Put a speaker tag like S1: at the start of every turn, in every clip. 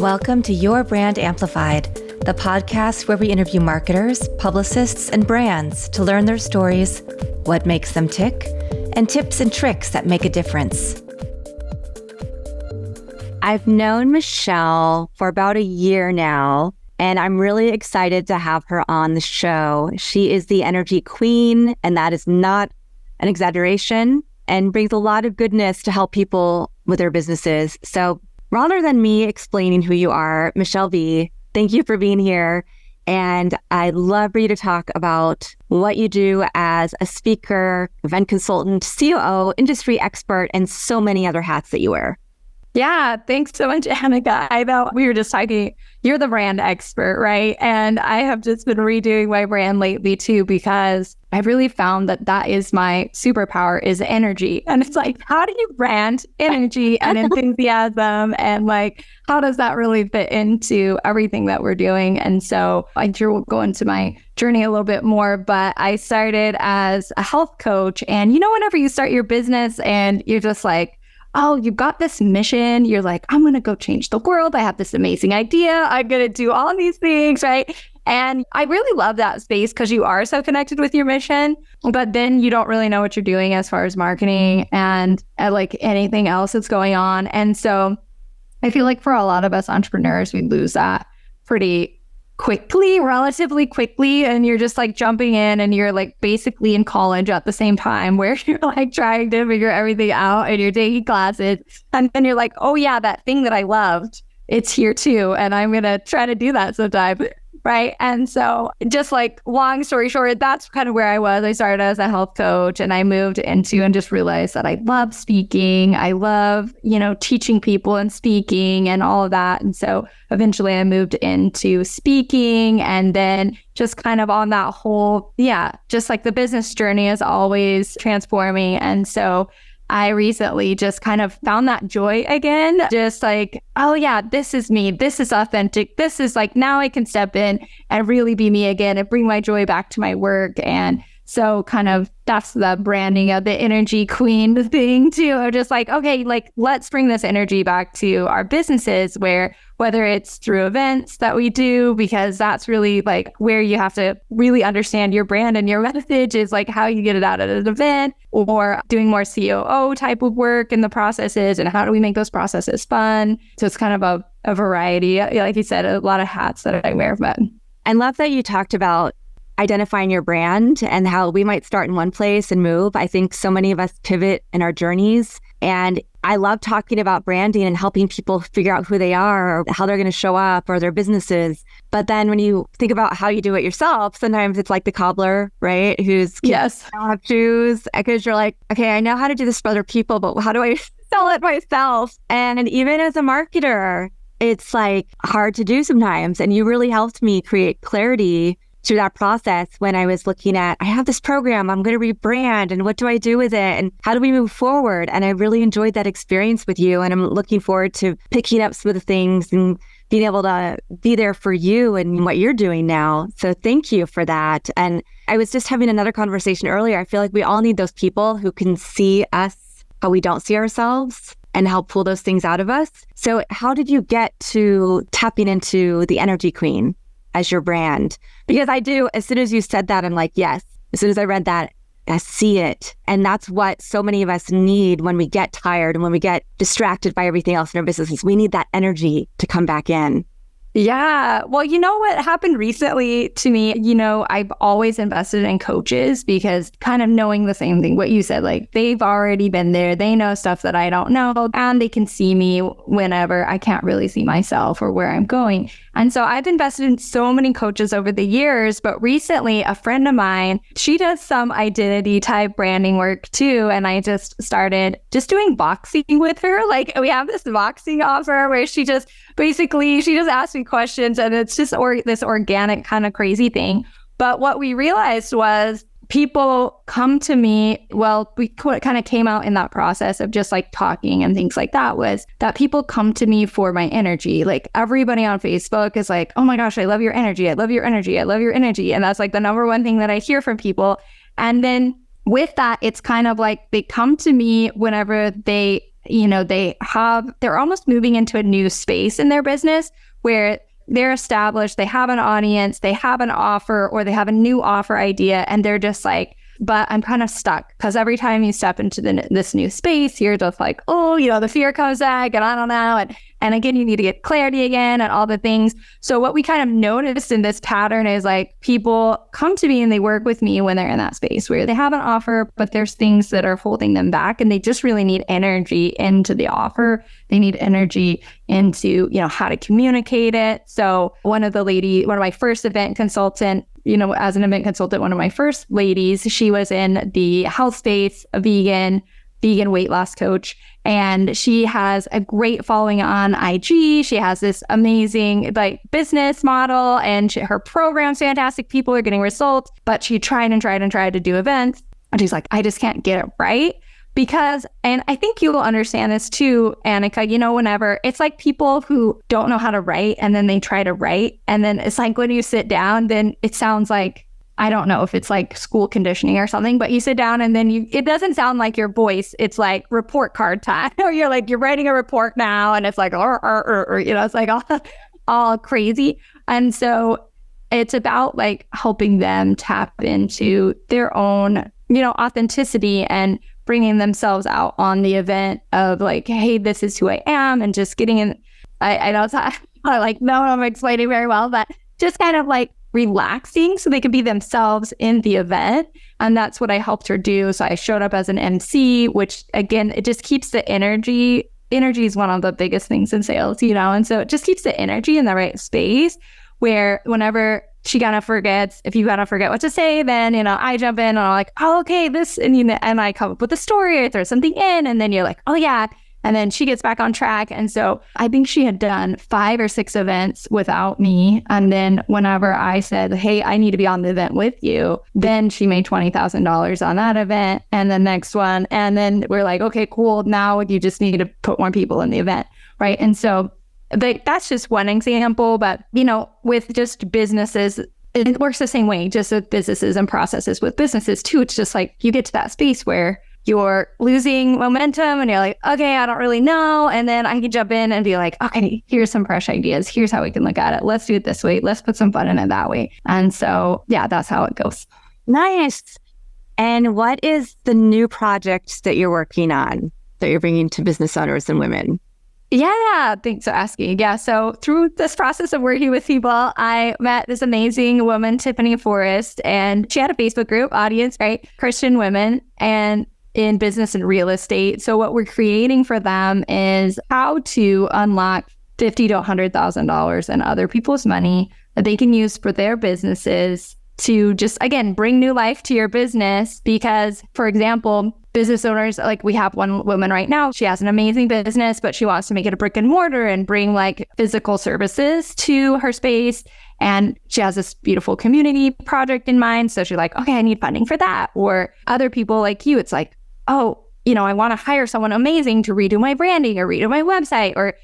S1: Welcome to Your Brand Amplified, the podcast where we interview marketers, publicists, and brands to learn their stories, what makes them tick, and tips and tricks that make a difference. I've known Michele for about a year now, and I'm really excited to have her on the show. She is the energy queen, and that is not an exaggeration, and brings a lot of goodness to help people with their businesses. So rather than me explaining who you are, Michele V, thank you for being here. And I'd love for you to talk about what you do as a speaker, event consultant, COO, industry expert, and so many other hats that you wear.
S2: Yeah, thanks so much, Annika. I know we were just talking, you're the brand expert, right? And I have just been redoing my brand lately too, because I really found that that is my superpower, is energy. And it's like, how do you brand energy and enthusiasm? And like, how does that really fit into everything that we're doing? And so I'm sure we'll go into my journey a little bit more, but I started as a health coach. And you know, whenever you start your business and you're just like, oh, you've got this mission. You're like, I'm going to go change the world. I have this amazing idea. I'm going to do all these things, right? And I really love that space because you are so connected with your mission, but then you don't really know what you're doing as far as marketing and like anything else that's going on. And so I feel like for a lot of us entrepreneurs, we lose that pretty quickly, relatively quickly. And you're just like jumping in and you're like basically in college at the same time where you're like trying to figure everything out and you're taking classes. And then you're like, oh yeah, that thing that I loved, it's here too. And I'm going to try to do that sometime. Right. And so just like long story short, that's kind of where I was. I started as a health coach and I moved into and just realized that I love speaking. I love, teaching people and speaking and all of that. And so eventually I moved into speaking and then just kind of on that whole, just like the business journey is always transforming. And so I recently just kind of found that joy again, just like, oh yeah, this is me. This is authentic. This is like, now I can step in and really be me again and bring my joy back to my work. And so kind of that's the branding of the energy queen thing too. I'm just like, okay, like let's bring this energy back to our businesses whether it's through events that we do, because that's really like where you have to really understand your brand and your message is like how you get it out at an event, or doing more COO type of work in the processes and how do we make those processes fun. So it's kind of a variety, like you said, a lot of hats that I wear. But
S1: I love that you talked about identifying your brand and how we might start in one place and move. I think so many of us pivot in our journeys. And I love talking about branding and helping people figure out who they are or how they're going to show up or their businesses. But then when you think about how you do it yourself, sometimes it's like the cobbler, right? Who's
S2: yes,
S1: don't have shoes, because you're like, okay, I know how to do this for other people, but how do I sell it myself? And even as a marketer, it's like hard to do sometimes. And you really helped me create clarity through that process when I was looking at, I have this program, I'm going to rebrand, and what do I do with it? And how do we move forward? And I really enjoyed that experience with you. And I'm looking forward to picking up some of the things and being able to be there for you and what you're doing now. So thank you for that. And I was just having another conversation earlier. I feel like we all need those people who can see us how we don't see ourselves and help pull those things out of us. So how did you get to tapping into the energy queen as your brand? Because I do, as soon as you said that, I'm like, yes. As soon as I read that, I see it. And that's what so many of us need when we get tired and when we get distracted by everything else in our businesses. We need that energy to come back in.
S2: Yeah. Well, you know what happened recently to me, I've always invested in coaches because kind of knowing the same thing, what you said, like they've already been there. They know stuff that I don't know, and they can see me whenever I can't really see myself or where I'm going. And so I've invested in so many coaches over the years, but recently a friend of mine, she does some identity type branding work too. And I just started just doing boxing with her. Like we have this boxing offer where she just asks me questions and it's just this organic kind of crazy thing. But what we realized was people come to me, what kind of came out in that process of just like talking and things like that was that people come to me for my energy. Like everybody on Facebook is like, oh my gosh, I love your energy. I love your energy. I love your energy. And that's like the number one thing that I hear from people. And then with that, it's kind of like they come to me whenever they they're almost moving into a new space in their business where they're established, they have an audience, they have an offer, or they have a new offer idea, and they're just like, but I'm kind of stuck because every time you step into this new space, you're just like, oh, the fear comes back and I don't know. And again, you need to get clarity again and all the things. So what we kind of noticed in this pattern is like people come to me and they work with me when they're in that space where they have an offer, but there's things that are holding them back and they just really need energy into the offer. They need energy into, how to communicate it. So one of my first event consultant, as an event consultant, one of my first ladies, she was in the health space, a vegan weight loss coach, and she has a great following on IG. She has this amazing business model, and her program's fantastic. People are getting results, but she tried to do events, and she's like, I just can't get it right. Because, and I think you will understand this too, Annika, whenever it's like people who don't know how to write and then they try to write. And then it's like when you sit down, then it sounds like, I don't know if it's like school conditioning or something, but you sit down and then it doesn't sound like your voice. It's like report card time or you're writing a report now and it's like, it's like all crazy. And so it's about like helping them tap into their own, authenticity and bringing themselves out on the event of like, hey, this is who I am, and just getting in. I know it's not like, no, I'm explaining very well, but just kind of like relaxing so they can be themselves in the event. And that's what I helped her do. So I showed up as an MC, which again, it just keeps the energy. Energy is one of the biggest things in sales, and so it just keeps the energy in the right space where whenever she kind of forgets, if you kind of forget what to say, then, I jump in and I'm like, oh, okay, this, and I come up with a story or throw something in, and then you're like, oh yeah. And then she gets back on track. And so I think she had done 5 or 6 events without me. And then whenever I said, hey, I need to be on the event with you, then she made $20,000 on that event and the next one. And then we're like, okay, cool. Now you just need to put more people in the event. Right. And so that's just one example, but with just businesses, it works the same way, just with businesses and processes with businesses too. It's just like you get to that space where you're losing momentum and you're like, okay, I don't really know. And then I can jump in and be like, okay, here's some fresh ideas. Here's how we can look at it. Let's do it this way. Let's put some fun in it that way. And so, yeah, that's how it goes.
S1: Nice. And what is the new project that you're working on that you're bringing to business owners and women?
S2: Yeah, thanks for asking. Yeah, so through this process of working with people, I met this amazing woman, Tiffany Forrest, and she had a Facebook group audience, right? Christian women and in business and real estate. So what we're creating for them is how to unlock $50,000 to $100,000 in other people's money that they can use for their businesses to just, again, bring new life to your business. Because, for example, business owners, like we have one woman right now, she has an amazing business, but she wants to make it a brick and mortar and bring like physical services to her space. And she has this beautiful community project in mind. So she's like, okay, I need funding for that. Or other people like you, it's like, oh, I want to hire someone amazing to redo my branding or redo my website or,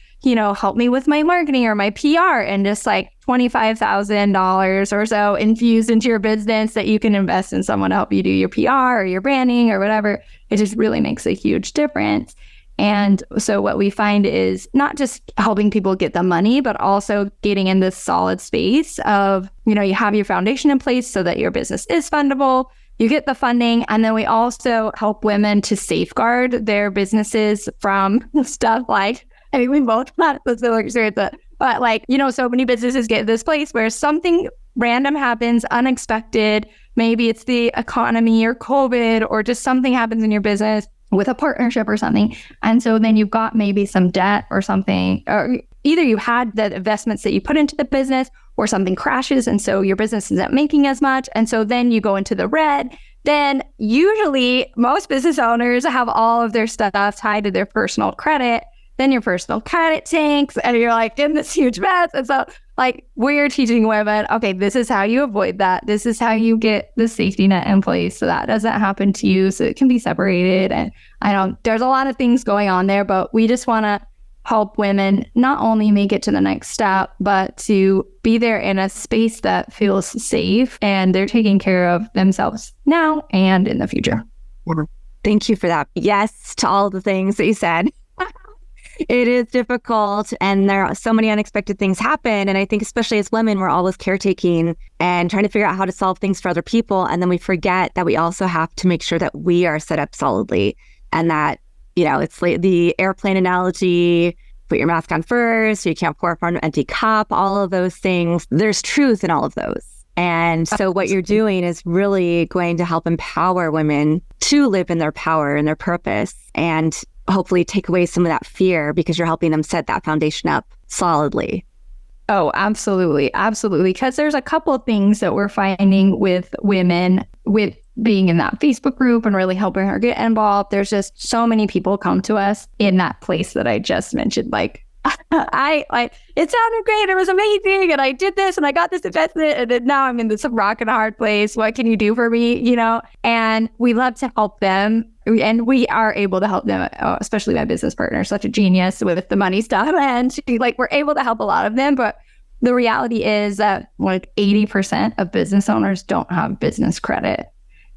S2: help me with my marketing or my PR, and just like $25,000 or so infused into your business that you can invest in someone to help you do your PR or your branding or whatever. It just really makes a huge difference. And so what we find is not just helping people get the money, but also getting in this solid space of, you have your foundation in place so that your business is fundable. You get the funding, and then we also help women to safeguard their businesses from stuff like, we both had the similar experience, but like, so many businesses get this place where something random happens, unexpected. Maybe it's the economy or COVID or just something happens in your business with a partnership or something. And so then you've got maybe some debt or something, or either you had the investments that you put into the business or something crashes. And so your business isn't making as much. And so then you go into the red. Then usually most business owners have all of their stuff tied to their personal credit. Then your personal credit tanks and you're like in this huge mess. And so like we're teaching women, okay, this is how you avoid that. This is how you get the safety net in place so that doesn't happen to you. So it can be separated. And I know there's a lot of things going on there, but we just want to help women not only make it to the next step, but to be there in a space that feels safe and they're taking care of themselves now and in the future.
S1: Thank you for that. Yes to all the things that you said. It is difficult, and there are so many unexpected things happen. And I think especially as women, we're always caretaking and trying to figure out how to solve things for other people. And then we forget that we also have to make sure that we are set up solidly, and that, it's like the airplane analogy, put your mask on first, so you can't pour from an empty cup, all of those things. There's truth in all of those. And so what you're doing is really going to help empower women to live in their power and their purpose, and hopefully take away some of that fear, because you're helping them set that foundation up solidly.
S2: Oh, absolutely. Absolutely. Because there's a couple of things that we're finding with women, with being in that Facebook group and really helping her get involved. There's just so many people come to us in that place that I just mentioned, like, it sounded great, it was amazing, and I did this and I got this investment, and then now I'm in this rock and a hard place. What can you do for me? And we love to help them, and we are able to help them, especially my business partner, such a genius with the money stuff, and we're able to help a lot of them. But the reality is that 80% of business owners don't have business credit,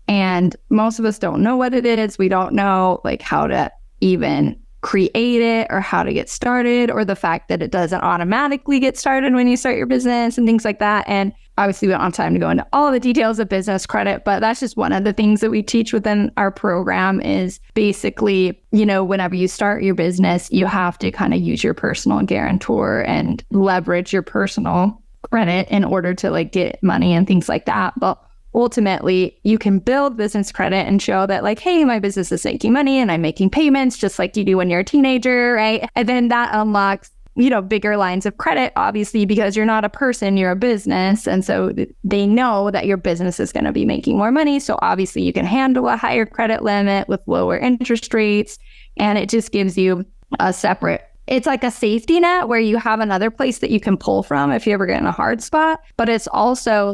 S2: and most of us don't know what it is. We don't know how to even create it, or how to get started, or the fact that it doesn't automatically get started when you start your business and things like that. And obviously we don't have time to go into all the details of business credit, but that's just one of the things that we teach within our program is basically, whenever you start your business, you have to kind of use your personal guarantor and leverage your personal credit in order to get money and things like that. But ultimately, you can build business credit and show that hey, my business is making money and I'm making payments just like you do when you're a teenager, right? And then that unlocks, bigger lines of credit, obviously, because you're not a person, you're a business. And so they know that your business is going to be making more money. So obviously you can handle a higher credit limit with lower interest rates. And it just gives you a separate, it's like a safety net where you have another place that you can pull from if you ever get in a hard spot. But it's also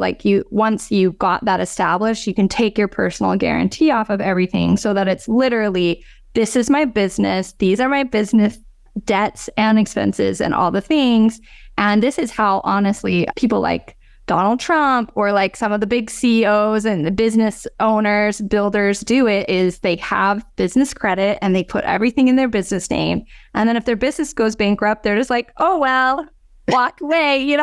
S2: once you got that established, you can take your personal guarantee off of everything, so that it's literally, this is my business. These are my business debts and expenses and all the things. And this is how, honestly, people like Donald Trump or some of the big CEOs and the business owners, builders do it, is they have business credit and they put everything in their business name. And then if their business goes bankrupt, they're just oh, well, walk away,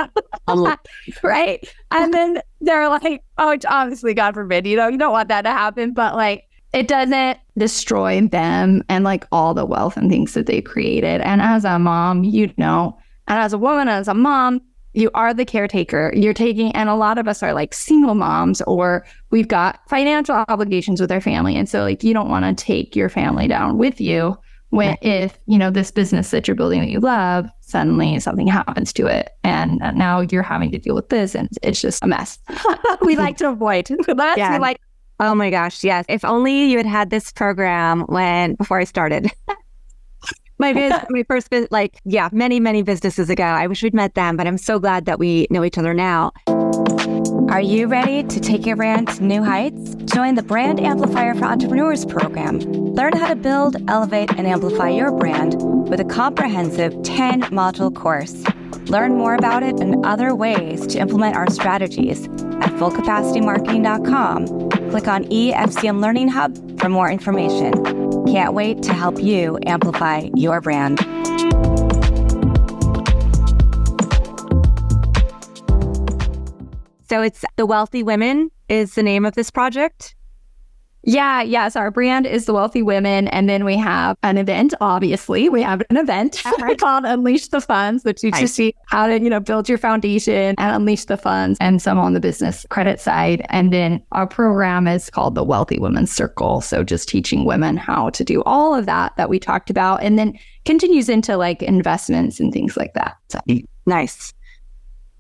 S2: right? And then they're oh, obviously, God forbid, you don't want that to happen, but it doesn't destroy them and all the wealth and things that they created. And as a mom, and as a woman, as a mom, you are the caretaker. You're taking, and a lot of us are single moms, or we've got financial obligations with our family. And so you don't want to take your family down with you if, this business that you're building that you love, suddenly something happens to it. And now you're having to deal with this, and it's just a mess. We like to avoid.
S1: Oh my gosh, yes. If only you had this program before I started. My first business, many businesses ago. I wish we'd met them, but I'm so glad that we know each other now. Are you ready to take your brand to new heights? Join the Brand Amplifier for Entrepreneurs program. Learn how to build, elevate, and amplify your brand with a comprehensive 10-module course. Learn more about it and other ways to implement our strategies at fullcapacitymarketing.com. Click on EFCM Learning Hub for more information. Can't wait to help you amplify your brand. So it's The Wealthy Women is the name of this project?
S2: Yes, our brand is The Wealthy Women. And then we have an event, obviously. We have an event called Unleash the Funds, which teaches you how to, build your foundation and unleash the funds, and some on the business credit side. And then our program is called The Wealthy Women's Circle. So just teaching women how to do all of that we talked about, and then continues into investments and things like that. So.
S1: Nice.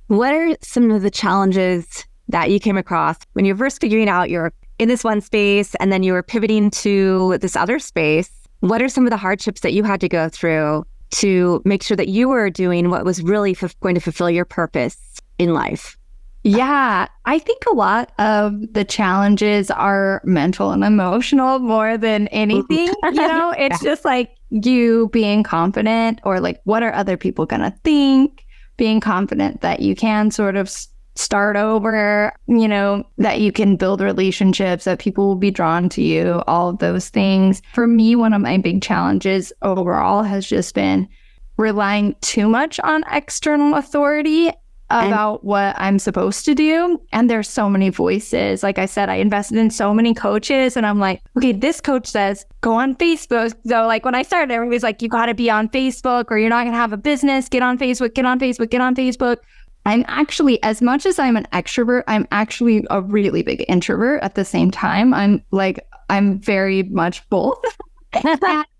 S1: What are some of the challenges that you came across when you were first figuring out you're in this one space and then you were pivoting to this other space? What are some of the hardships that you had to go through to make sure that you were doing what was really going to fulfill your purpose in life?
S2: Yeah, I think a lot of the challenges are mental and emotional more than anything. It's just you being confident, or what are other people going to think? Being confident that you can sort of start over, that you can build relationships, that people will be drawn to you, all of those things. For me, one of my big challenges overall has just been relying too much on external authority about what I'm supposed to do. And there's so many voices. Like I said, I invested in so many coaches and I'm like, okay, this coach says, go on Facebook. So like when I started, everybody's like, you got to be on Facebook or you're not going to have a business. Get on Facebook, get on Facebook, get on Facebook. I'm actually, as much as I'm an extrovert, I'm actually a really big introvert at the same time. I'm very much both.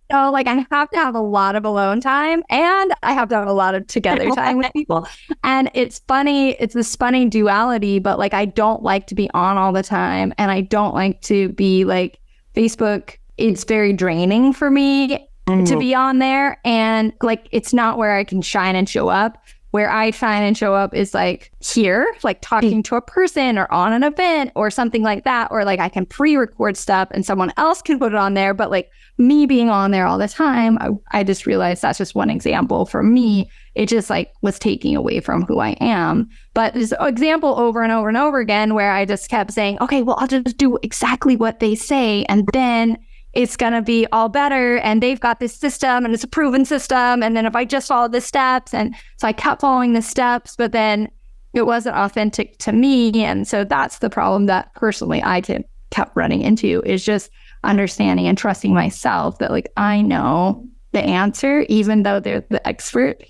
S2: So like I have to have a lot of alone time and I have to have a lot of together time with people. And it's funny, it's this funny duality, but like I don't like to be on all the time and I don't like to be like Facebook. It's very draining for me to be on there. And like it's not where I can shine and show up. Where I shine and show up is like here, like talking to a person or on an event or something like that. Or like I can pre-record stuff and someone else can put it on there. But like me being on there all the time, I just realized that's just one example for me. It just like was taking away from who I am. But this example over and over and over again where I just kept saying, okay, well, I'll just do exactly what they say. And then it's going to be all better. And they've got this system and it's a proven system. And then if I just follow the steps. And so I kept following the steps, but then it wasn't authentic to me. And so that's the problem that personally I kept running into is just understanding and trusting myself that like, I know the answer, even though they're the expert,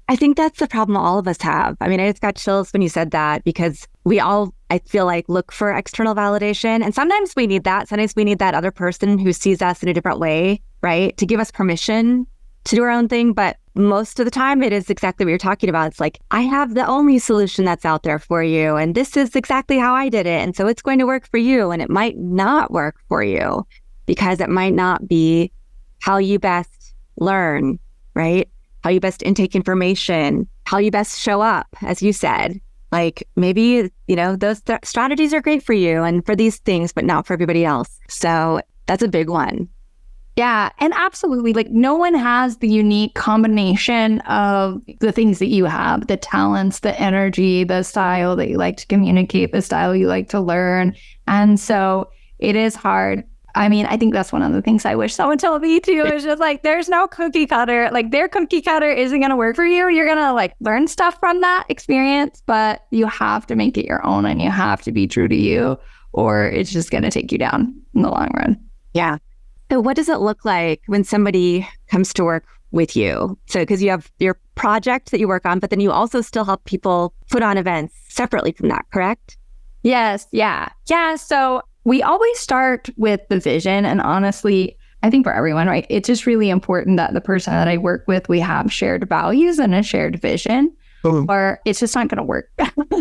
S1: I think that's the problem all of us have. I mean, I just got chills when you said that because we all, I feel like, look for external validation. And sometimes we need that. Sometimes we need that other person who sees us in a different way, right? To give us permission to do our own thing. But most of the time, it is exactly what you're talking about. It's like, I have the only solution that's out there for you. And this is exactly how I did it. And so it's going to work for you. And it might not work for you because it might not be how you best learn, right? How you best intake information, how you best show up, as you said. Like maybe, those strategies are great for you and for these things, but not for everybody else. So that's a big one.
S2: Yeah. And absolutely, like no one has the unique combination of the things that you have, the talents, the energy, the style that you like to communicate, the style you like to learn. And so it is hard. I mean, I think that's one of the things I wish someone told me too. Is just like, there's no cookie cutter. Like their cookie cutter isn't going to work for you. You're going to like learn stuff from that experience, but you have to make it your own and you have to be true to you or it's just going to take you down in the long run.
S1: Yeah. So what does it look like when somebody comes to work with you? So because you have your project that you work on, but then you also still help people put on events separately from that, correct?
S2: Yes. Yeah. Yeah. So we always start with the vision. And honestly, I think for everyone, right, it's just really important that the person that I work with, we have shared values and a shared vision. Or it's just not going to work,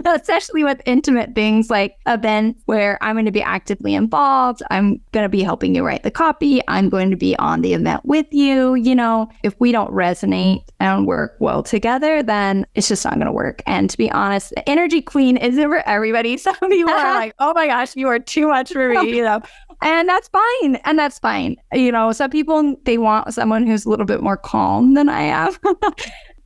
S2: especially with intimate things like events where I'm going to be actively involved. I'm going to be helping you write the copy. I'm going to be on the event with you. If we don't resonate and work well together, then it's just not going to work. And to be honest, the energy queen isn't for everybody. Some people are like, oh my gosh, you are too much for me, and that's fine. And that's fine. Some people, they want someone who's a little bit more calm than I am.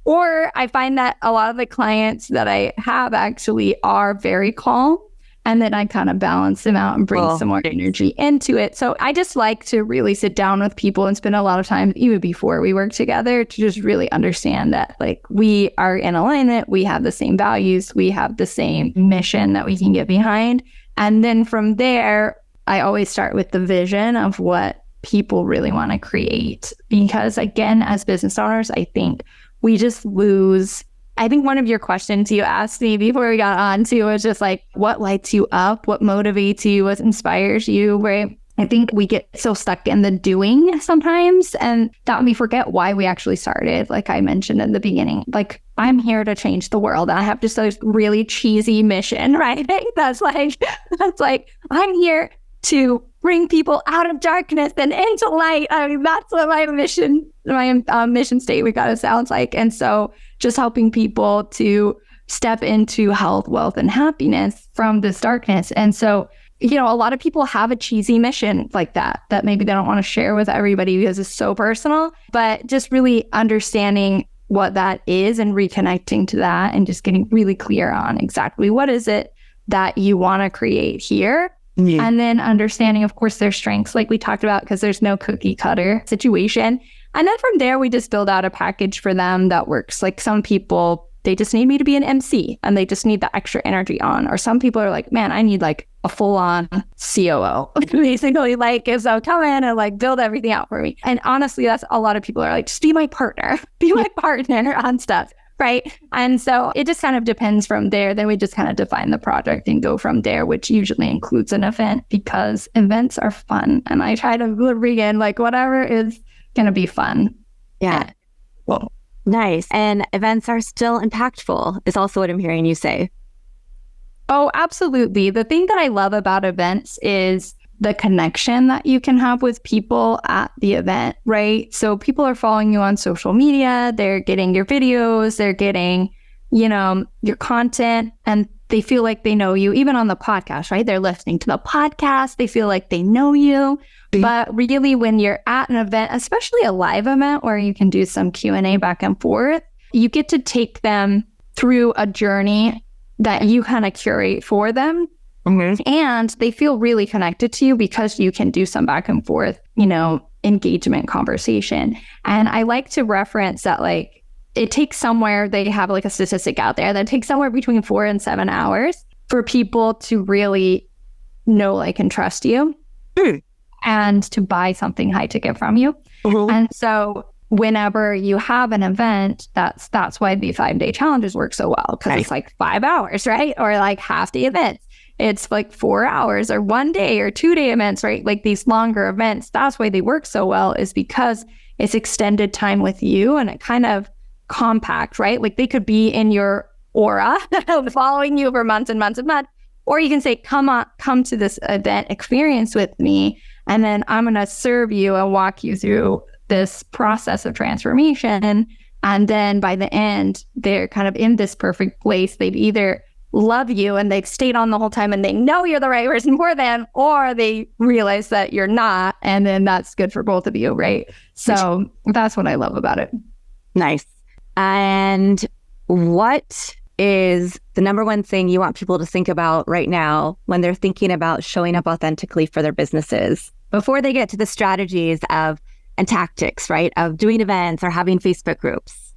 S2: Or I find that a lot of the clients that I have actually are very calm. And then I kind of balance them out and bring some more energy into it. So I just like to really sit down with people and spend a lot of time, even before we work together, to just really understand that like we are in alignment. We have the same values. We have the same mission that we can get behind. And then from there, I always start with the vision of what people really want to create. Because again, as business owners, I think we just lose. I think one of your questions you asked me before we got on to was just like, what lights you up? What motivates you? What inspires you? Right? I think we get so stuck in the doing sometimes and that we forget why we actually started. Like I mentioned in the beginning, like I'm here to change the world. And I have just a really cheesy mission, right? That's like, I'm here to bring people out of darkness and into light. I mean, that's what my mission statement kind of sounds like. And so just helping people to step into health, wealth, and happiness from this darkness. And so, a lot of people have a cheesy mission like that maybe they don't want to share with everybody because it's so personal, but just really understanding what that is and reconnecting to that and just getting really clear on exactly what is it that you want to create here. Yeah. And then understanding, of course, their strengths, like we talked about, because there's no cookie cutter situation. And then from there, we just build out a package for them that works. Like some people, they just need me to be an MC and they just need the extra energy on. Or some people are like, man, I need like a full-on COO. Basically, like, so come in and like build everything out for me. And honestly, that's a lot of people are like, just be my partner on stuff. Right. And so it just kind of depends from there. Then we just kind of define the project and go from there, which usually includes an event because events are fun. And I try to bring in like whatever is going to be fun.
S1: Yeah. Well, nice. And events are still impactful is also what I'm hearing you say.
S2: Oh, absolutely. The thing that I love about events is the connection that you can have with people at the event, right? So people are following you on social media, they're getting your videos, they're getting, your content, and they feel like they know you, even on the podcast, right? They're listening to the podcast, they feel like they know you. But really, when you're at an event, especially a live event where you can do some Q&A back and forth, you get to take them through a journey that you kind of curate for them. Mm-hmm. And they feel really connected to you because you can do some back and forth, engagement conversation. And I like to reference that, like, it takes somewhere, they have like a statistic out there that it takes somewhere between 4 and 7 hours for people to really know, like, and trust you and to buy something high ticket from you. Mm-hmm. And so whenever you have an event, that's why the 5-day challenges work so well, because it's like 5 hours, right? Or like half day events. It's like 4 hours or 1 day or 2-day events, right? Like these longer events, that's why they work so well, is because it's extended time with you and it kind of compact, right? Like they could be in your aura following you for months and months and months. Or you can say, come to this event experience with me, and then I'm going to serve you and walk you through this process of transformation. And then by the end, they're kind of in this perfect place. They've either love you and they've stayed on the whole time and they know you're the right person for them, or they realize that you're not, and then that's good for both of you, right? So that's what I love about it.
S1: Nice. And what is the number one thing you want people to think about right now when they're thinking about showing up authentically for their businesses before they get to the strategies and tactics, right, of doing events or having Facebook groups?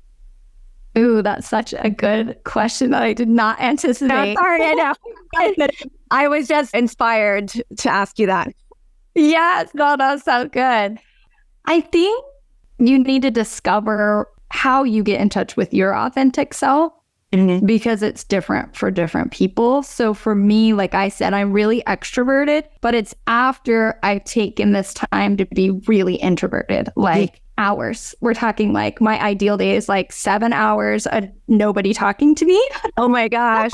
S2: Ooh, that's such a good question that I did not anticipate.
S1: No, sorry, I know. I was just inspired to ask you that.
S2: Yes, no, that's so good. I think you need to discover how you get in touch with your authentic self, because it's different for different people. So for me, like I said, I'm really extroverted, but it's after I've taken this time to be really introverted, like hours. We're talking like my ideal day is like 7 hours of nobody talking to me.
S1: Oh my gosh.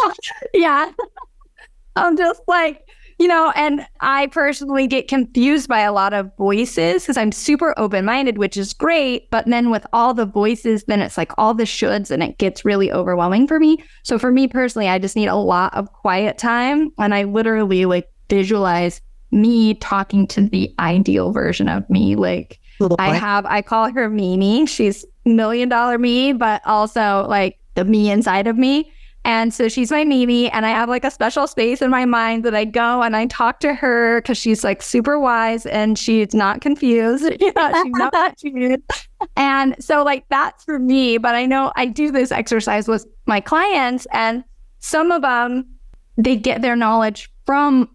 S2: Yeah. I'm just like, and I personally get confused by a lot of voices because I'm super open-minded, which is great. But then with all the voices, then it's like all the shoulds and it gets really overwhelming for me. So for me personally, I just need a lot of quiet time. And I literally like visualize me talking to the ideal version of me. Like I call her Mimi. She's $1 million me, but also like the me inside of me. And so she's my Mimi, and I have like a special space in my mind that I go and I talk to her because she's like super wise and she's not confused. She's not confused. And so like that's for me. But I know I do this exercise with my clients, and some of them, they get their knowledge from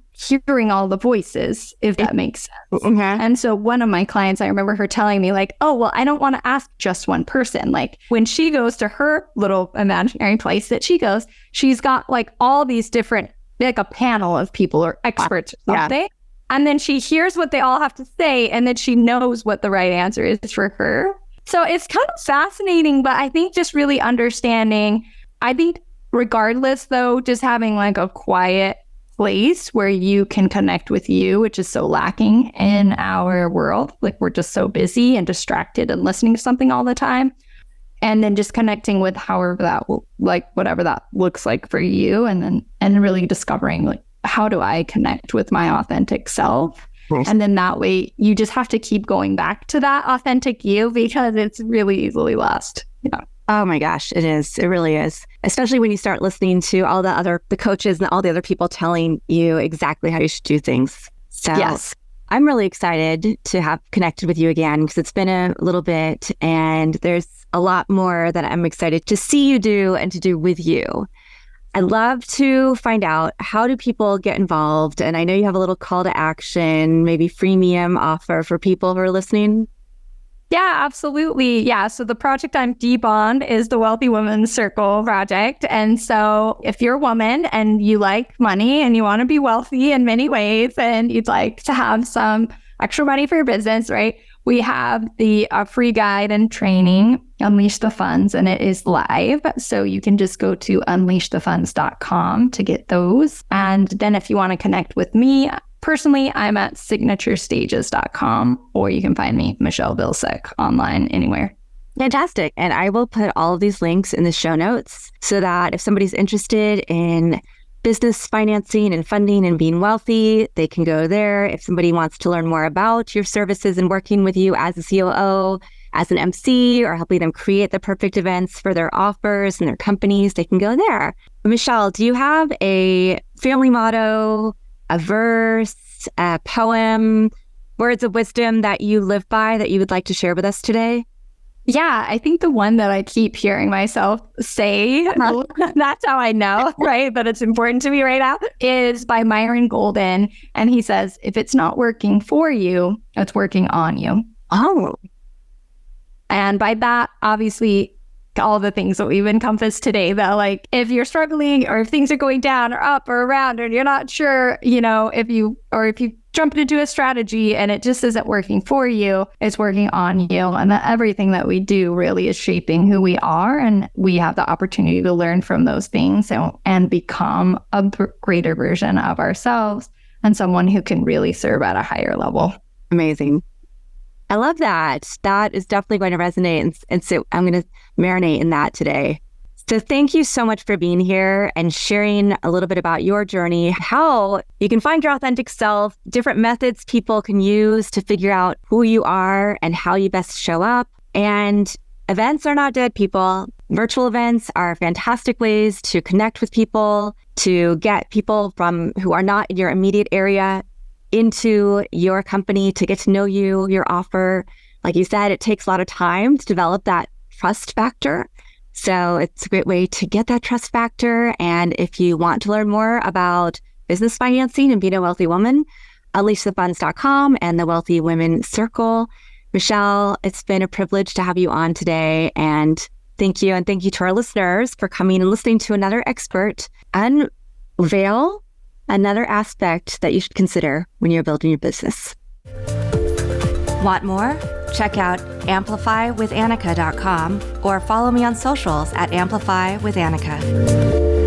S2: hearing all the voices, if that makes sense. Okay. And so one of my clients, I remember her telling me like, oh, well, I don't want to ask just one person. Like when she goes to her little imaginary place that she goes, she's got like all these different, like a panel of people or experts or something. Yeah. And then she hears what they all have to say, and then she knows what the right answer is for her. So it's kind of fascinating, but I think just really understanding, I think regardless though, just having like a quiet place where you can connect with you, which is so lacking in our world. Like we're just so busy and distracted and listening to something all the time. And then just connecting with however that will, like whatever that looks like for you. And really discovering like, how do I connect with my authentic self? And then that way you just have to keep going back to that authentic you, because it's really easily lost. Yeah.
S1: Oh my gosh, it is. It really is. Especially when you start listening to all the coaches and all the other people telling you exactly how you should do things. So
S2: Yes.
S1: I'm really excited to have connected with you again because it's been a little bit and there's a lot more that I'm excited to see you do and to do with you. I'd love to find out, how do people get involved? And I know you have a little call to action, maybe freemium offer for people who are listening.
S2: Yeah, absolutely. Yeah. So the project I'm deep on is the Wealthy Women's Circle project. And so if you're a woman and you like money and you want to be wealthy in many ways and you'd like to have some extra money for your business, right? We have the free guide and training, Unleash the Funds, and it is live. So you can just go to unleashthefunds.com to get those. And then if you want to connect with me, personally, I'm at signaturestages.com, or you can find me, Michele Vilseck, online anywhere.
S1: Fantastic. And I will put all of these links in the show notes so that if somebody's interested in business financing and funding and being wealthy, they can go there. If somebody wants to learn more about your services and working with you as a COO, as an MC, or helping them create the perfect events for their offers and their companies, they can go there. Michele, do you have a family motto, a verse, a poem, words of wisdom that you live by that you would like to share with us today?
S2: Yeah, I think the one that I keep hearing myself say, that's how I know, right, that it's important to me right now, is by Myron Golden. And he says, if it's not working for you, it's working on you.
S1: Oh.
S2: And by that, obviously, all the things that we've encompassed today, that like, if you're struggling or if things are going down or up or around and you're not sure, if you jump into a strategy and it just isn't working for you, it's working on you. And that everything that we do really is shaping who we are. And we have the opportunity to learn from those things and become a greater version of ourselves and someone who can really serve at a higher level.
S1: Amazing. I love that. That is definitely going to resonate. And so I'm going to marinate in that today. So thank you so much for being here and sharing a little bit about your journey, how you can find your authentic self, different methods people can use to figure out who you are and how you best show up. And events are not dead, people. Virtual events are fantastic ways to connect with people, to get people from who are not in your immediate area into your company, to get to know you, your offer. Like you said, it takes a lot of time to develop that trust factor. So it's a great way to get that trust factor. And if you want to learn more about business financing and being a wealthy woman, unleashthefunds.com and the Wealthy Women Circle. Michele, it's been a privilege to have you on today. And thank you. And thank you to our listeners for coming and listening to another expert unveil another aspect that you should consider when you're building your business. Want more? Check out amplifywithannika.com or follow me on socials at amplifywithannika.